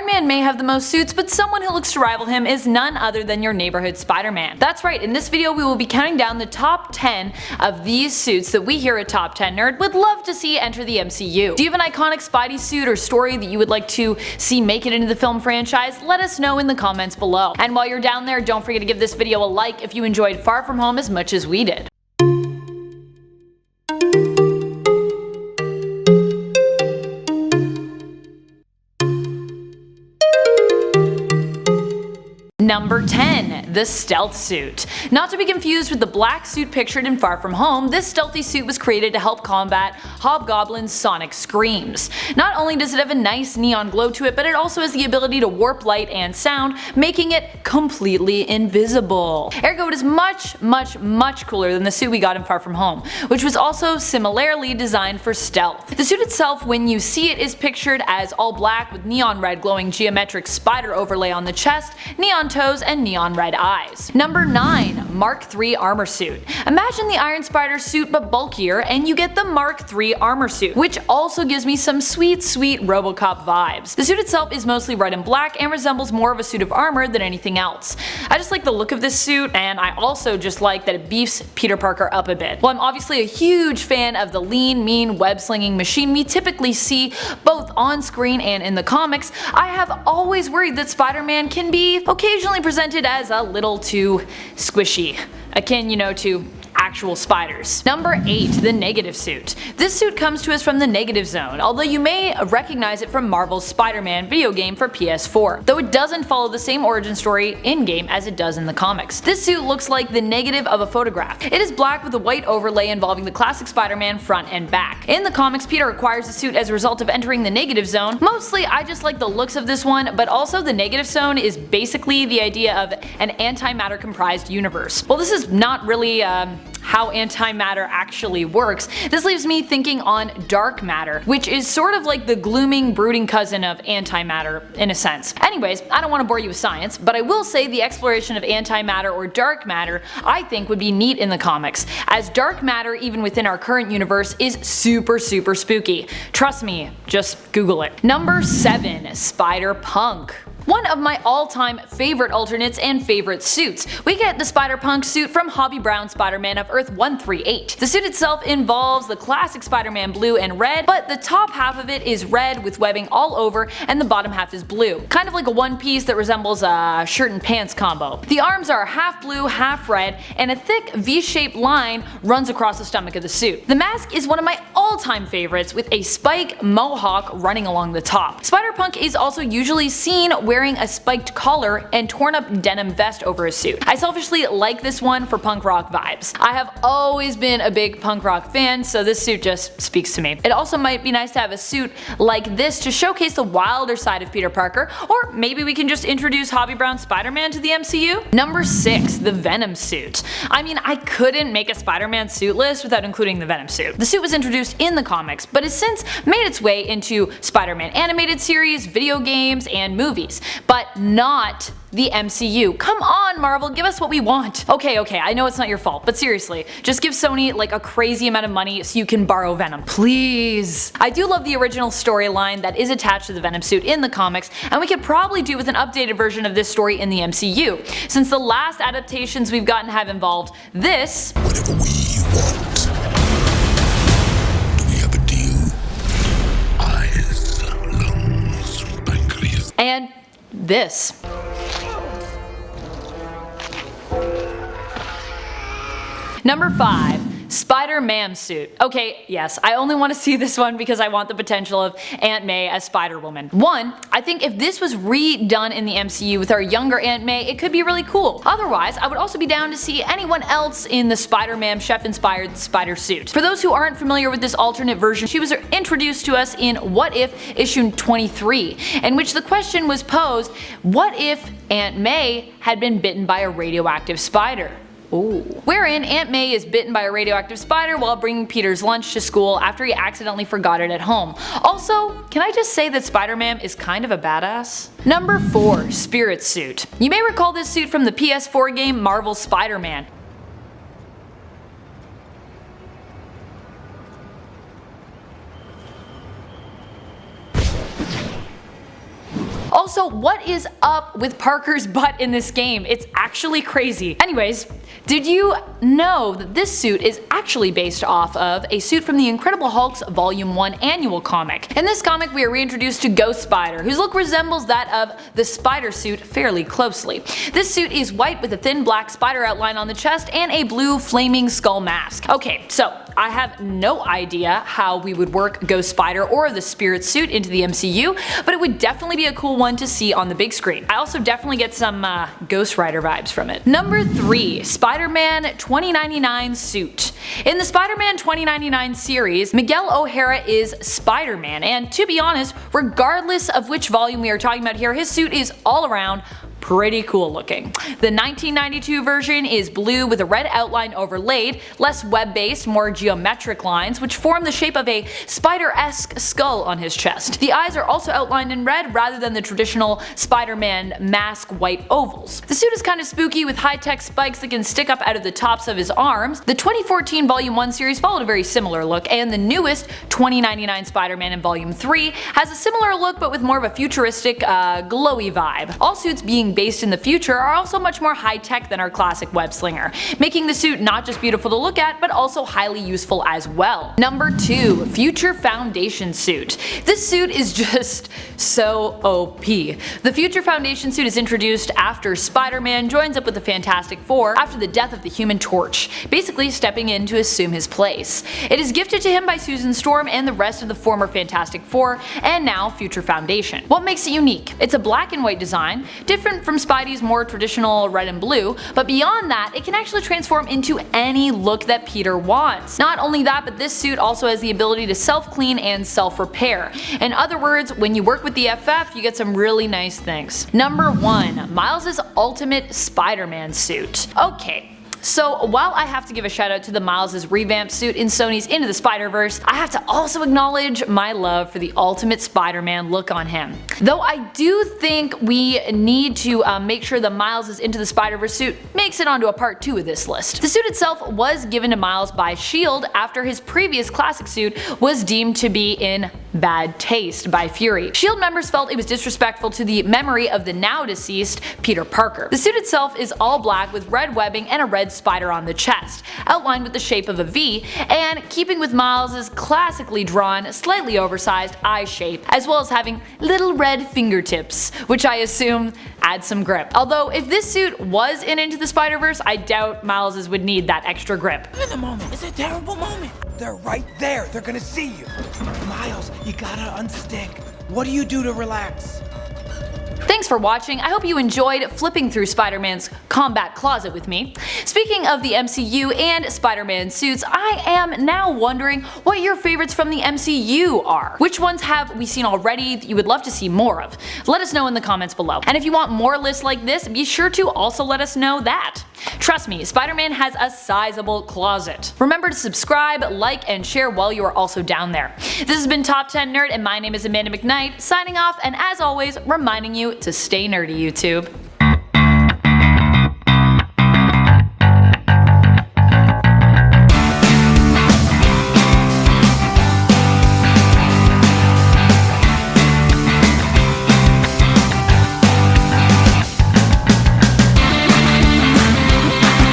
Iron Man may have the most suits, but someone who looks to rival him is none other than your neighborhood Spider-Man. That's right, in this video we will be counting down the top 10 of these suits that we here at Top 10 Nerd would love to see enter the MCU. Do you have an iconic Spidey suit or story that you would like to see make it into the film franchise? Let us know in the comments below. And while you're down there, don't forget to give this video a like if you enjoyed Far From Home as much as we did. Number 10. The Stealth Suit. Not to be confused with the black suit pictured in Far From Home, this stealthy suit was created to help combat Hobgoblin's sonic screams. Not only does it have a nice neon glow to it, but it also has the ability to warp light and sound, making it completely invisible. Ergo, it is much cooler than the suit we got in Far From Home, which was also similarly designed for stealth. The suit itself, when you see it, is pictured as all black with neon red glowing geometric spider overlay on the chest, neon toes, and neon red eyes. Number 9. Mark III Armor Suit. Imagine the Iron Spider suit but bulkier, and you get the Mark III Armor Suit, which also gives me some sweet RoboCop vibes. The suit itself is mostly red and black and resembles more of a suit of armor than anything else. I just like the look of this suit, and I also just like that it beefs Peter Parker up a bit. While I'm obviously a huge fan of the lean, mean, web-slinging machine we typically see both on screen and in the comics, I have always worried that Spider-Man can be occasionally presented as a little too squishy, akin, to actual spiders. Number 8. The Negative Suit. This suit comes to us from the Negative Zone, although you may recognize it from Marvel's Spider-Man video game for PS4, though it doesn't follow the same origin story in-game as it does in the comics. This suit looks like the negative of a photograph. It is black with a white overlay involving the classic Spider-Man front and back. In the comics, Peter acquires the suit as a result of entering the Negative Zone. Mostly, I just like the looks of this one, but also the Negative Zone is basically the idea of an antimatter comprised universe. Well, this is not really how antimatter actually works. This leaves me thinking on dark matter, which is sort of like the glooming, brooding cousin of antimatter in a sense. Anyways, I don't want to bore you with science, but I will say the exploration of antimatter or dark matter I think would be neat in the comics, as dark matter even within our current universe is super spooky. Trust me, just Google it. Number 7. Spider-Punk. One of my all-time favorite alternates and favorite suits. We get the Spider-Punk suit from Hobie Brown's Spider-Man of Earth 138. The suit itself involves the classic Spider-Man blue and red, but the top half of it is red with webbing all over and the bottom half is blue. Kind of like a one piece that resembles a shirt and pants combo. The arms are half blue, half red, and a thick V-shaped line runs across the stomach of the suit. The mask is one of my all-time favorites with a spike mohawk running along the top. Spider-Punk is also usually seen wearing a spiked collar and torn up denim vest over his suit. I selfishly like this one for punk rock vibes. I have always been a big punk rock fan, so this suit just speaks to me. It also might be nice to have a suit like this to showcase the wilder side of Peter Parker, or maybe we can just introduce Hobie Brown's Spider-Man to the MCU. Number 6. The Venom Suit. I mean, I couldn't make a Spider-Man suit list without including the Venom suit. The suit was introduced in the comics, but has since made its way into Spider-Man animated series, video games, and movies. But not the MCU. Come on, Marvel, give us what we want. Okay, I know it's not your fault, but seriously, just give Sony like a crazy amount of money so you can borrow Venom, please. I do love the original storyline that is attached to the Venom suit in the comics, and we could probably do with an updated version of this story in the MCU, since the last adaptations we've gotten have involved this. Whatever we want. Do we have a deal? Eyes, lungs, pancreas. And this. Number 5. Spider-Man suit. Okay, yes, I only want to see this one because I want the potential of Aunt May as Spider-Woman. One, I think if this was redone in the MCU with our younger Aunt May, it could be really cool. Otherwise, I would also be down to see anyone else in the Spider-Man chef-inspired spider suit. For those who aren't familiar with this alternate version, she was introduced to us in What If issue 23, in which the question was posed, what if Aunt May had been bitten by a radioactive spider? Ooh. Wherein Aunt May is bitten by a radioactive spider while bringing Peter's lunch to school after he accidentally forgot it at home. Also, can I just say that Spider-Man is kind of a badass? Number 4. Spirit Suit. You may recall this suit from the PS4 game Marvel's Spider-Man. Also, what is up with Parker's butt in this game? It's actually crazy. Anyways, did you know that this suit is actually based off of a suit from the Incredible Hulk's Volume 1 annual comic? In this comic we are reintroduced to Ghost Spider, whose look resembles that of the Spider suit fairly closely. This suit is white with a thin black spider outline on the chest and a blue flaming skull mask. Okay, so I have no idea how we would work Ghost Spider or the Spirit suit into the MCU, but it would definitely be a cool one to see on the big screen. I also definitely get some Ghost Rider vibes from it. Number 3. Spider-Man 2099 suit. In the Spider-Man 2099 series, Miguel O'Hara is Spider-Man, and to be honest, regardless of which volume we are talking about here, his suit is all around pretty cool looking. The 1992 version is blue with a red outline overlaid, less web-based, more geometric lines which form the shape of a spider-esque skull on his chest. The eyes are also outlined in red rather than the traditional Spider-Man mask white ovals. The suit is kind of spooky with high-tech spikes that can stick up out of the tops of his arms. The 2014 Volume 1 series followed a very similar look, and the newest 2099 Spider-Man in Volume 3 has a similar look but with more of a futuristic, glowy vibe. All suits being based in the future are also much more high-tech than our classic web slinger, making the suit not just beautiful to look at but also highly useful as well. Number 2. Future Foundation suit. This suit is just so OP. The Future Foundation suit is introduced after Spider-Man joins up with the Fantastic Four after the death of the Human Torch, basically stepping in to assume his place. It is gifted to him by Susan Storm and the rest of the former Fantastic Four and now Future Foundation. What makes it unique? It's a black and white design, different from Spidey's more traditional red and blue, but beyond that it can actually transform into any look that Peter wants. Not only that, but this suit also has the ability to self-clean and self-repair. In other words, when you work with the FF you get some really nice things. Number 1. Miles' Ultimate Spider-Man suit. Okay. So while I have to give a shout out to the Miles' revamped suit in Sony's Into the Spider-Verse, I have to also acknowledge my love for the Ultimate Spider-Man look on him. Though I do think we need to make sure the Miles' Into the Spider-Verse suit makes it onto a part 2 of this list. The suit itself was given to Miles by S.H.I.E.L.D. after his previous classic suit was deemed to be in bad taste by Fury. S.H.I.E.L.D. members felt it was disrespectful to the memory of the now deceased Peter Parker. The suit itself is all black with red webbing and a red spider on the chest, outlined with the shape of a V, and keeping with Miles' classically drawn, slightly oversized eye shape, as well as having little red fingertips, which I assume add some grip. Although if this suit was in Into the Spider-Verse, I doubt Miles' would need that extra grip. In the moment, it's a terrible moment. They're right there, they're gonna see you. Miles, you gotta unstick. What do you do to relax? Thanks for watching. I hope you enjoyed flipping through Spider-Man's combat closet with me. Speaking of the MCU and Spider-Man suits, I am now wondering what your favorites from the MCU are. Which ones have we seen already that you would love to see more of? Let us know in the comments below. And if you want more lists like this, be sure to also let us know that. Trust me, Spider-Man has a sizable closet. Remember to subscribe, like, and share while you are also down there. This has been Top 10 Nerd, and my name is Amanda McKnight, signing off, and as always, reminding you to stay nerdy, YouTube.